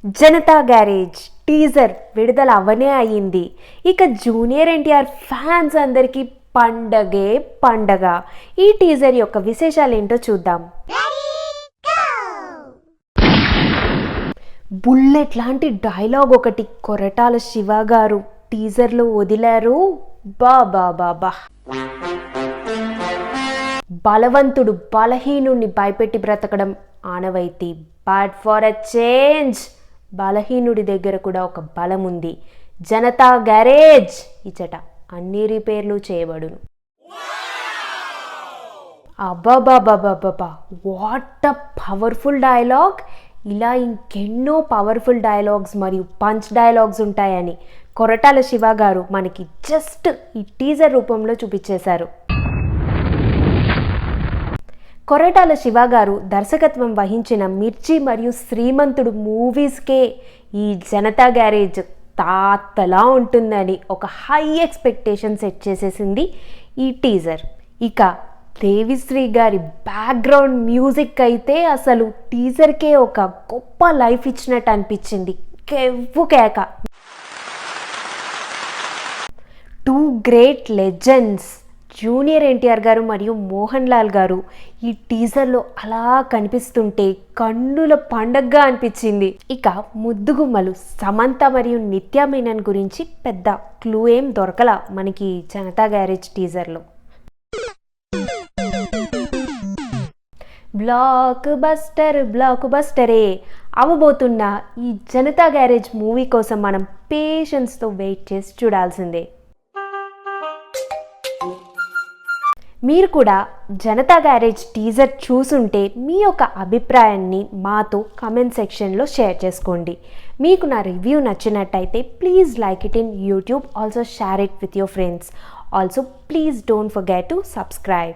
Janata garage teaser విడుదల అవనే అయ్యింది. ఇక జూనియర్ ఎన్టీఆర్ ఫ్యాన్స్ అందరికీ పండగే పండగ. ఈ టీజర్ యొక్క విశేషాలు ఏంటో చూద్దాం. బుల్లెట్ లాంటి డైలాగ్ ఒకటి కొరటాల శివ గారు టీజర్లో వదిలారు. బాబా బలవంతుడు బలహీనుణ్ణి భయపెట్టి బ్రతకడం ఆనవాయితీ. బట్ ఫర్ ఎ చేంజ్ బలహీనుడి దగ్గర కూడా ఒక బలం ఉంది. జనతా గ్యారేజ్ ఇచ్చట అన్ని రిపేర్లు చేయబడును. అబ్బాబాబాబాబా, వాట్ అ పవర్ఫుల్ డైలాగ్! ఇలా ఇంకెన్నో పవర్ఫుల్ డైలాగ్స్ మరియు పంచ్ డైలాగ్స్ ఉంటాయని కొరటాల శివ గారు మనకి జస్ట్ ఈ టీజర్ రూపంలో చూపించేశారు. కొరటాల శివ గారు దర్శకత్వం వహించిన మిర్చి మరియు శ్రీమంతుడు మూవీస్కే ఈ జనతా గ్యారేజ్ తాతలా ఉంటుందని ఒక హై ఎక్స్పెక్టేషన్ సెట్ చేసేసింది ఈ టీజర్. ఇక దేవిశ్రీ గారి బ్యాక్గ్రౌండ్ మ్యూజిక్ అయితే అసలు టీజర్కే ఒక గొప్ప లైఫ్ ఇచ్చినట్టు అనిపించింది. కెవ్వు కేక. Two great legends junior NTR గారు మరియు మోహన్ లాల్ గారు ఈ టీజర్లో అలా కనిపిస్తుంటే కన్నుల పండగగా అనిపించింది. ఇక ముద్దుగుమ్మలు సమంత మరియు నిత్యా మీనన్ గురించి పెద్ద క్లూ ఏం దొరకల మనకి జనతా గ్యారేజ్ టీజర్లో. బ్లాక్ బస్టరే అవ్వబోతున్న ఈ జనతా గ్యారేజ్ మూవీ కోసం మనం పేషెన్స్తో వెయిట్ చేసి చూడాల్సిందే. మీరు కూడా జనతా గ్యారేజ్ టీజర్ చూసుంటే మీ యొక్క అభిప్రాయాన్ని మాతో కమెంట్ సెక్షన్లో షేర్ చేసుకోండి. మీకు నా రివ్యూ నచ్చినట్టయితే please like it in YouTube, also share it with your friends. Also please don't forget to subscribe.